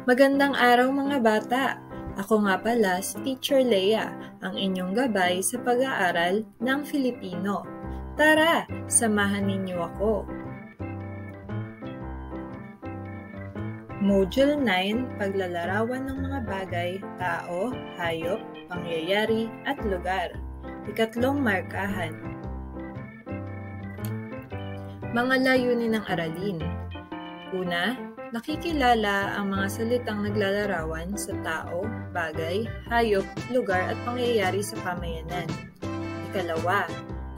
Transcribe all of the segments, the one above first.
Magandang araw mga bata! Ako nga pala si Teacher Leia, ang inyong gabay sa pag-aaral ng Filipino. Tara, samahan ninyo ako. Module 9, Paglalarawan ng mga bagay, tao, hayop, pangyayari, at lugar. Ikatlong markahan. Mga layunin ng aralin. Una, nakikilala ang mga salitang naglalarawan sa tao, bagay, hayop, lugar at pangyayari sa pamayanan. Ikalawa,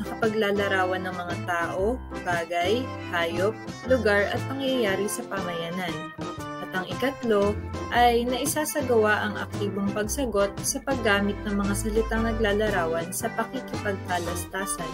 nakapaglalarawan ng mga tao, bagay, hayop, lugar at pangyayari sa pamayanan. At ang ikatlo ay naisasagawa ang aktibong pagsagot sa paggamit ng mga salitang naglalarawan sa pakikipagtalastasan.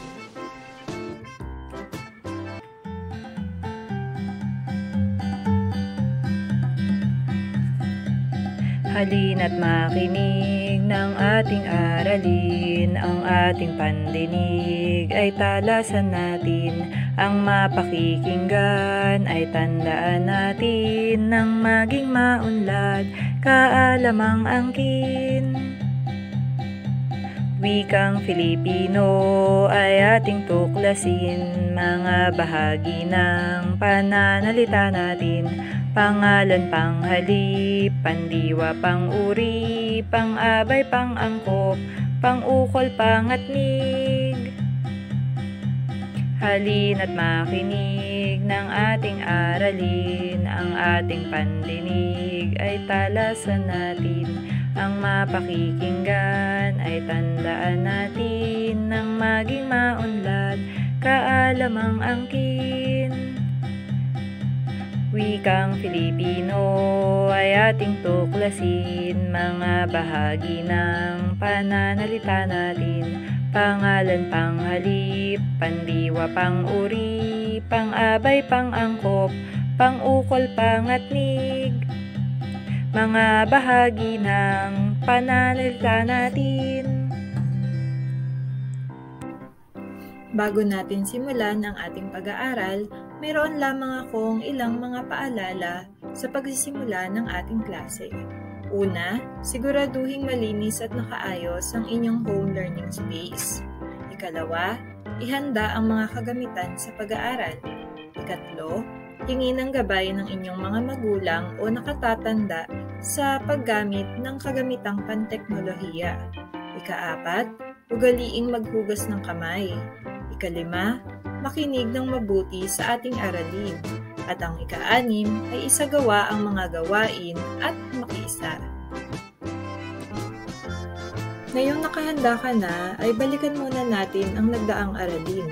Halina't makinig ng ating aralin, ang ating pandinig ay talasan natin, ang mapakikinggan ay tandaan natin, nang maging maunlad, kaalamang angkin. Wikang Filipino ay ating tuklasin, mga bahagi ng pananalita natin, pangalan, panghalip, pandiwa, panguri, pang-abay, pang-angkop, pang-ukol, pangatnig. Halina't makinig ng ating aralin, ang ating pandinig ay talasan natin, ang mapakikinggan ay tandaan natin, nang maging maunlad, kaalamang angkin. Wikang Filipino ay ating tuklasin, mga bahagi ng pananalita natin, pangalan, panghalip, pandiwa, panguri, pang-abay, pang-angkop, pang-ukol, pangatnig. Mga bahagi ng pananalita natin. Bago natin simulan ang ating pag-aaral, mayroon lamang akong ilang mga paalala sa pagsisimula ng ating klase. Una, siguraduhing malinis at nakaayos ang inyong home learning space. Ikalawa, ihanda ang mga kagamitan sa pag-aaral. Ikatlo, hingi ng gabay ng inyong mga magulang o nakatatanda sa paggamit ng kagamitang panteknolohiya. Ikaapat, ugaliing maghugas ng kamay. Ikalima, makinig ng mabuti sa ating aralin. At ang ika-anim ay isagawa ang mga gawain at makiisa. Ngayong nakahanda ka na, ay balikan muna natin ang nagdaang aralin.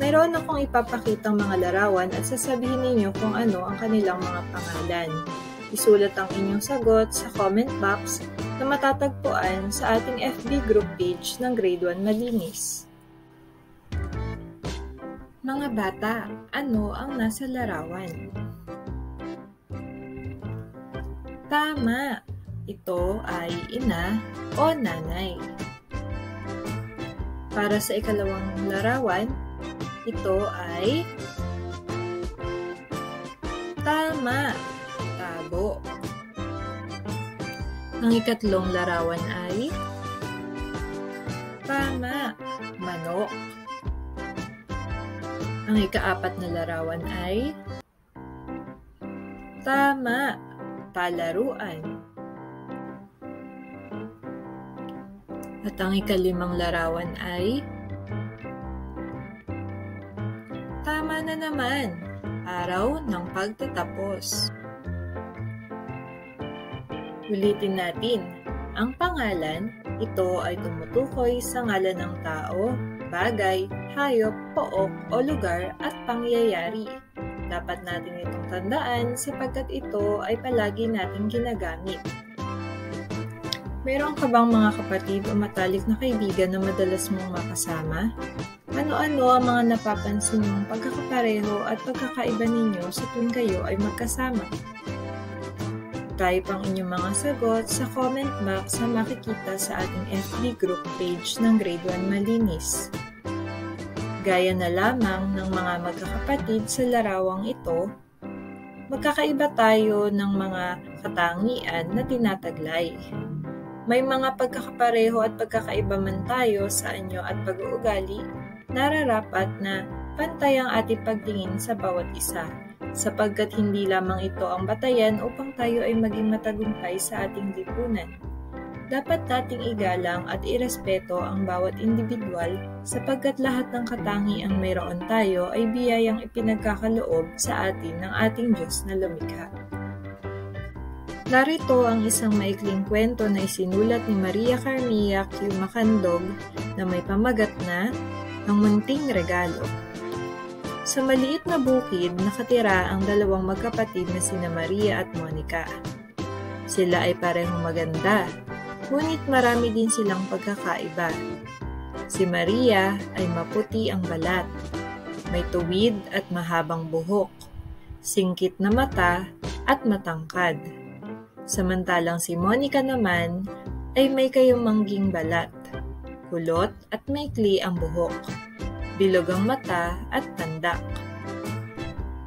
Mayroon akong ipapakitang mga larawan at sasabihin ninyo kung ano ang kanilang mga pangalan. Isulat ang inyong sagot sa comment box na matatagpuan sa ating FB group page ng Grade 1 Malinis. Mga bata, ano ang nasa larawan? Tama! Ito ay ina o nanay. Para sa ikalawang larawan, ito ay tama! Tabo. Ang ikatlong larawan ay tama! Manok. Ang ikaapat na larawan ay tama! Palaruan. At ang ikalimang larawan ay tama na naman! Araw ng pagtatapos. Ulitin natin. Ang pangalan, ito ay tumutukoy sa ngalan ng tao, bagay, hayop, pook o lugar at pangyayari. Dapat natin itong tandaan sapagkat ito ay palagi nating ginagamit. Meron ka bang mga kapatid o matalik na kaibigan na madalas mong makasama? Ano-ano ang mga napapansin mong pagkakapareho at pagkakaiba ninyo sa tuwing kayo ay magkasama? Type ang inyong mga sagot sa comment box na makikita sa ating FB group page ng Grade 1 Malinis. Gaya na lamang ng mga magkakapatid sa larawang ito, magkakaiba tayo ng mga katangian na tinataglay. May mga pagkakapareho at pagkakaiba man tayo sa anyo at pag-uugali, nararapat na pantay ang ating pagtingin sa bawat isa, sapagkat hindi lamang ito ang batayan upang tayo ay maging matagumpay sa ating lipunan. Dapat nating igalang at irespeto ang bawat individual sapagkat lahat ng katangiang mayroon tayo ay biyayang ipinagkakaloob sa atin ng ating Diyos na lumikha. Narito ang isang maikling kwento na isinulat ni Maria Carmilla Q. Macandog na may pamagat na Ang Munting Regalo. Sa maliit na bukid, nakatira ang dalawang magkapatid na sina Maria at Monica. Sila ay parehong maganda, ngunit marami din silang pagkakaiba. Si Maria ay maputi ang balat, may tuwid at mahabang buhok, singkit na mata at matangkad. Samantalang si Monica naman ay may kayumangging balat, kulot at maikli ang buhok, bilog ang mata at tandak.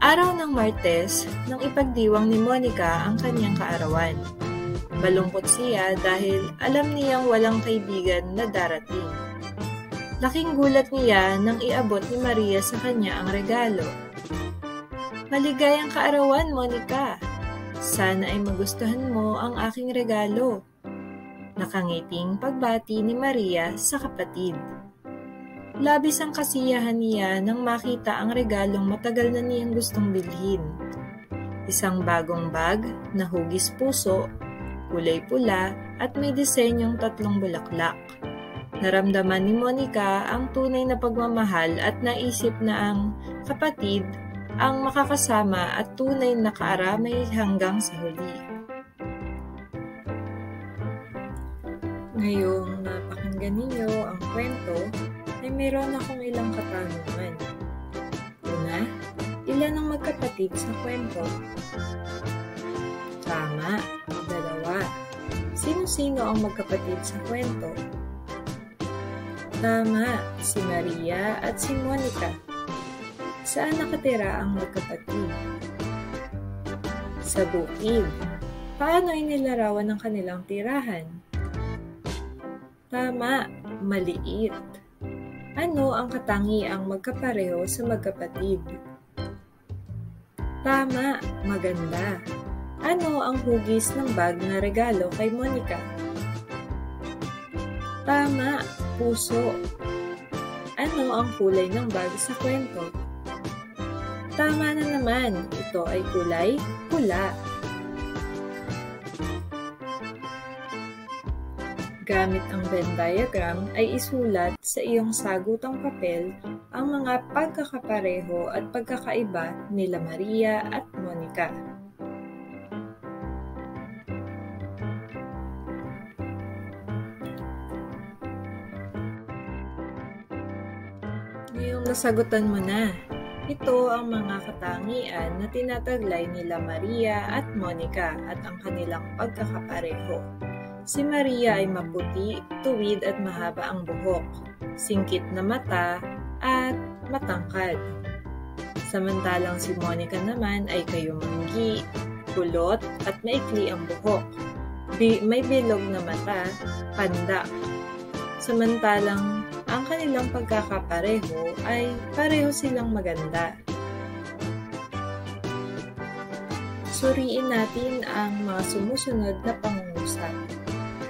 Araw ng Martes nang ipagdiwang ni Monica ang kanyang kaarawan. Malungkot siya dahil alam niyang walang kaibigan na darating. Laking gulat niya nang iabot ni Maria sa kanya ang regalo. Maligayang kaarawan, Monica! Sana ay magustuhan mo ang aking regalo. Nakangiting pagbati ni Maria sa kapatid. Labis ang kasiyahan niya nang makita ang regalong matagal na niyang gustong bilhin. Isang bagong bag na hugis puso, kulay pula at may disenyong 3 bulaklak. Naramdaman ni Monica ang tunay na pagmamahal at naisip na ang kapatid ang makakasama at tunay na kaaramay hanggang sa huli. Ngayong napakinggan ninyo ang kwento, ay mayroon akong ilang katanungan. Una, ilan ang magkapatid sa kwento? Tama, 2. Sino-sino ang magkapatid sa kwento? Tama, si Maria at si Monica. Saan nakatira ang magkapatid? Sa bukid. Paano inilarawan ang kanilang tirahan? Tama, maliit. Ano ang katangiang magkapareho sa magkapatid? Tama, maganda. Ano ang hugis ng bag na regalo kay Monica? Tama, puso. Ano ang kulay ng bag sa kwento? Tama na naman, ito ay kulay pula. Gamit ang Venn diagram ay isulat sa iyong sagutang papel ang mga pagkakapareho at pagkakaiba nila Maria at Monica. Ngayong nasagutan mo na, ito ang mga katangian na tinataglay nila Maria at Monica at ang kanilang pagkakapareho. Si Maria ay maputi, tuwid at mahaba ang buhok, singkit na mata at matangkad. Samantalang si Monica naman ay kayumanggi, kulot at maikli ang buhok. May bilog na mata, pandak. Samantalang ang kanilang pagkakapareho ay pareho silang maganda. Suriin natin ang mga sumusunod na pangungusap.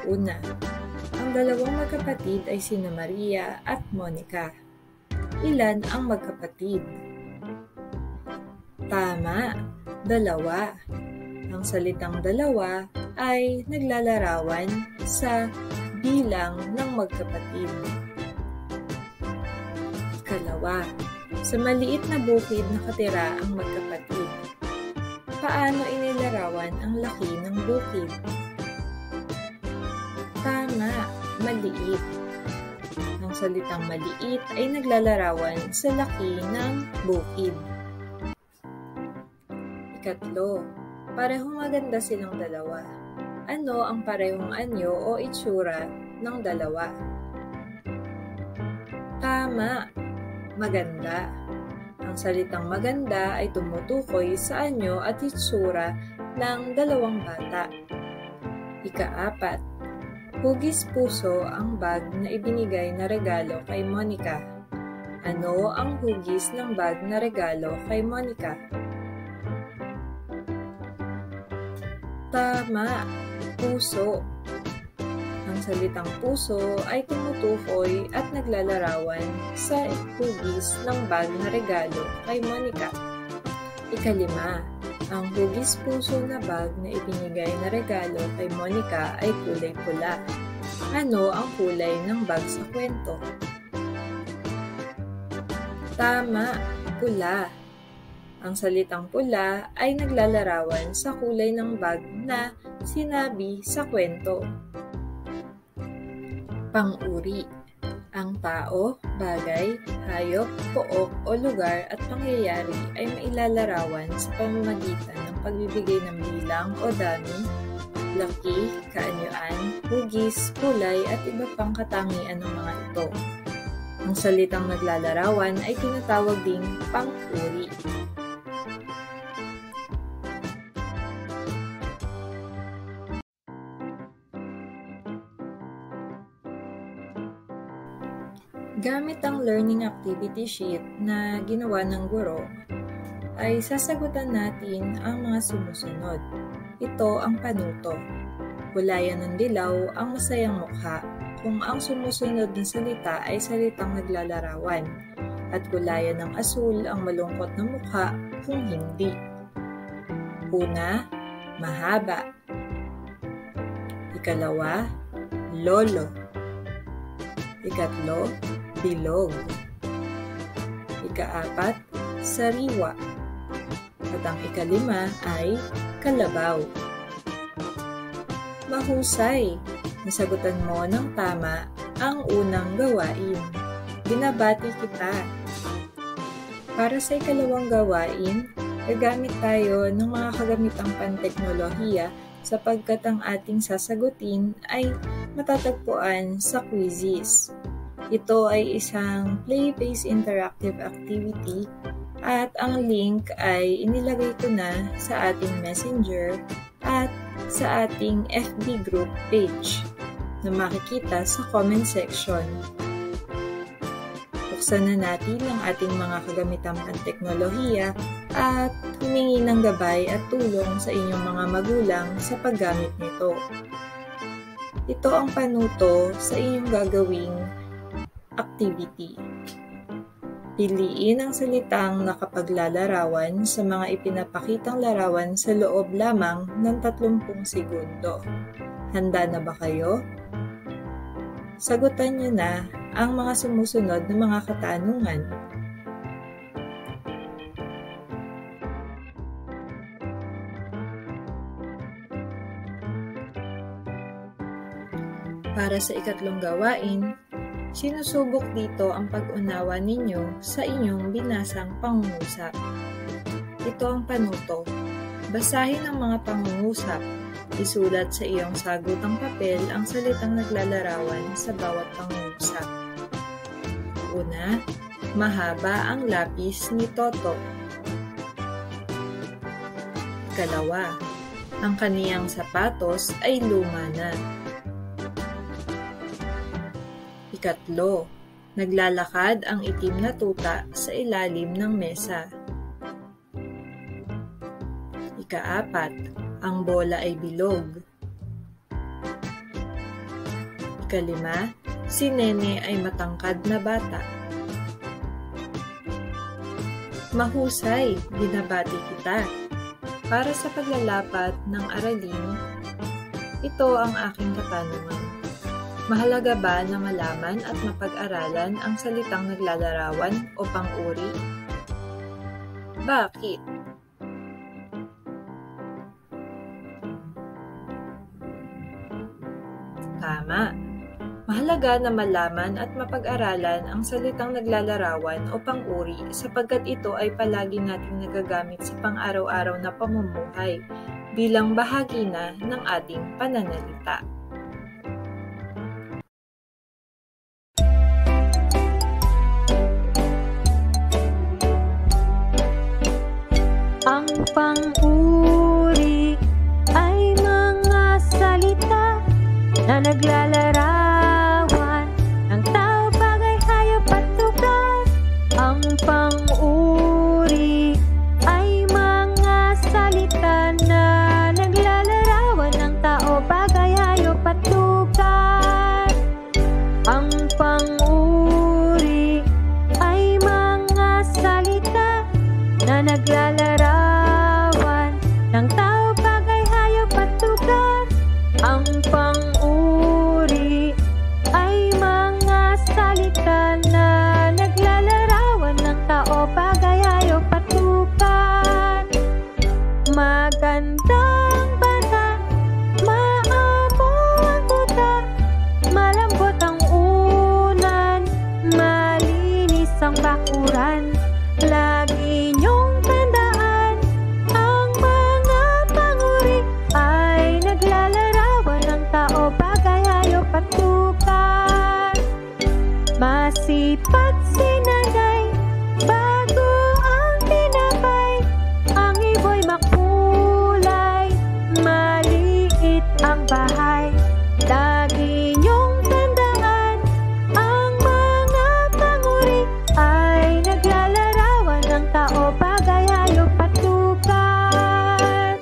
Una, ang dalawang magkapatid ay sina Maria at Monica. Ilan ang magkapatid? Tama, 2. Ang salitang 2 ay naglalarawan sa bilang ng magkapatid. Ikalawa, sa maliit na bukid nakatira ang magkapatid. Paano inilarawan ang laki ng bukid? Tama, maliit. Ang salitang maliit ay naglalarawan sa laki ng bukid. Ikatlo, parehong maganda silang dalawa. Ano ang parehong anyo o itsura ng dalawa? Tama, maganda. Ang salitang maganda ay tumutukoy sa anyo at hitsura ng dalawang bata. Ika-4, hugis puso ang bag na ibinigay na regalo kay Monica. Ano ang hugis ng bag na regalo kay Monica? Tama, puso. Ang salitang puso ay tumutukoy at naglalarawan sa hugis ng bag na regalo kay Monica. Ika-5, ang hugis puso na bag na ibinigay na regalo kay Monica ay kulay pula. Ano ang kulay ng bag sa kwento? Tama, pula. Ang salitang pula ay naglalarawan sa kulay ng bag na sinabi sa kwento. Pang-uri. Ang tao, bagay, hayop, pook o lugar at pangyayari ay mailalarawan sa pamamagitan ng pagbibigay ng bilang o dami, laki, kaanyuan, hugis, kulay at iba pang katangian ng mga ito. Ang salitang naglalarawan ay tinatawag ding pang-uri. Gamit ang learning activity sheet na ginawa ng guro, ay sasagutan natin ang mga sumusunod. Ito ang panuto. Kulayan ng dilaw ang masayang mukha kung ang sumusunod na salita ay salitang naglalarawan, at kulayan ng asul ang malungkot na mukha kung hindi. Una, mahaba. Ikalawa, lolo. Ikatlo, bilog. Ika-4, sariwa. At ang ika-5 ay kalabaw. Mahusay! Nasagutan mo ng tama ang unang gawain. Binabati kita. Para sa ikalawang gawain, gagamit tayo ng mga kagamitang panteknolohiya sapagkat ang ating sasagutin ay matatagpuan sa quizzes. Ito ay isang play-based interactive activity at ang link ay inilagay ko na sa ating messenger at sa ating FB group page na makikita sa comment section. Buksan na natin ang ating mga kagamitang panteknolohiya at humingi ng gabay at tulong sa inyong mga magulang sa paggamit nito. Ito ang panuto sa inyong gagawing activity. Piliin ang salitang nakapaglalarawan sa mga ipinapakitang larawan sa loob lamang ng 30 segundo. Handa na ba kayo? Sagutan niyo na ang mga sumusunod na mga katanungan. Para sa ikatlong gawain, sinusubok dito ang pag-unawa ninyo sa inyong binasang pangungusap. Ito ang panuto. Basahin ang mga pangungusap. Isulat sa iyong sagutang papel ang salitang naglalarawan sa bawat pangungusap. Una, mahaba ang lapis ni Toto. Ikalawa, ang kaniyang sapatos ay luma na. Ikatlo, naglalakad ang itim na tuta sa ilalim ng mesa. Ika-4, ang bola ay bilog. Ika-5, si Nene ay matangkad na bata. Mahusay, binabati kita. Para sa paglalapat ng aralin, ito ang aking katanungan. Mahalaga ba na malaman at mapag-aralan ang salitang naglalarawan o pang-uri? Bakit? Tama. Mahalaga na malaman at mapag-aralan ang salitang naglalarawan o pang-uri sapagkat ito ay palagi nating nagagamit sa pang-araw-araw na pamumuhay bilang bahagi na ng ating pananalita. pang-uri ay mga salita na naglalarawan ng tao, bagay, hayop at lugar. Ang pang-uri ay mga salita na naglalarawan ng tao, bagay, hayop at lugar. Ang pang-uri ay mga salita na naglalarawan ng tao, bagay, hayop at lugar. Ang pang-uri ay mga salita na naglalarawan ng tao, bagay, hayop at lugar. Magandang bata, maamo ang tuta, malambot ang unan, malinis ang bakuran. Lagi niyong tandaan, ang mga pang-uri ay naglalarawan ng tao, bagay, hayop at lugar. Masipag si nanay, bago ang tinapay, ang ibo'y makulay, maliit ang bahay. Lagi niyong tandaan, ang mga pang-uri ay naglalarawan ng tao, bagay, hayop at lugar.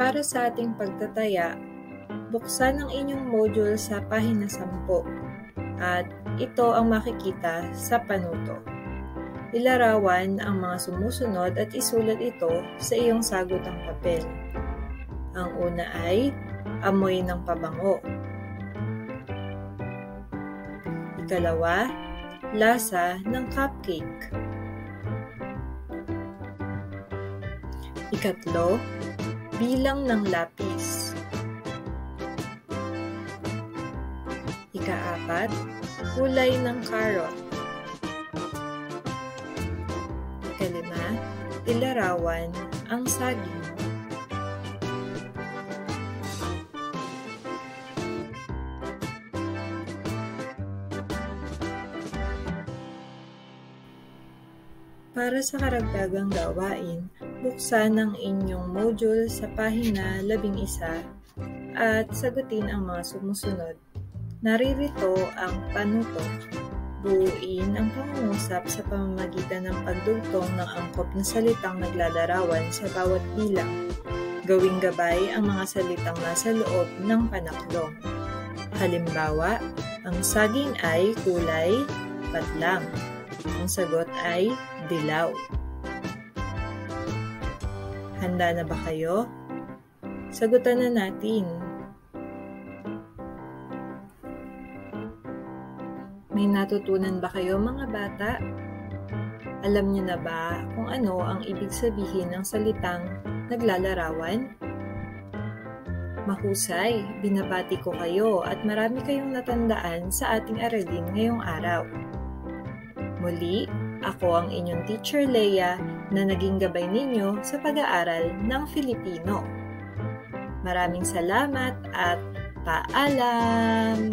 Para sa ating pagtataya, buksan ang inyong module sa pahina 10 at ito ang makikita sa panuto. Ilarawan ang mga sumusunod at isulat ito sa iyong sagutang papel. Ang una ay amoy ng pabango. Ikalawa, lasa ng cupcake. Ikatlo, bilang ng lapis. Ikaapat, kulay ng carrot. Ikalima, ilarawan ang saging. Para sa karagdagang gawain, buksan ang inyong module sa pahina 11 at sagutin ang mga sumusunod. Naririto ang panuto. Buuin ang pangungusap sa pamamagitan ng pagdugtong ng angkop na salitang naglalarawan sa bawat bilang. Gawing gabay ang mga salitang nasa loob ng panaklong. Halimbawa, ang saging ay kulay patlang. Ang sagot ay dilaw. Handa na ba kayo? Sagutan na natin. May natutunan ba kayo, mga bata? Alam niyo na ba kung ano ang ibig sabihin ng salitang naglalarawan? Mahusay, binabati ko kayo at marami kayong natandaan sa ating aralin ngayong araw. Muli, ako ang inyong Teacher Leia na naging gabay ninyo sa pag-aaral ng Filipino. Maraming salamat at paalam!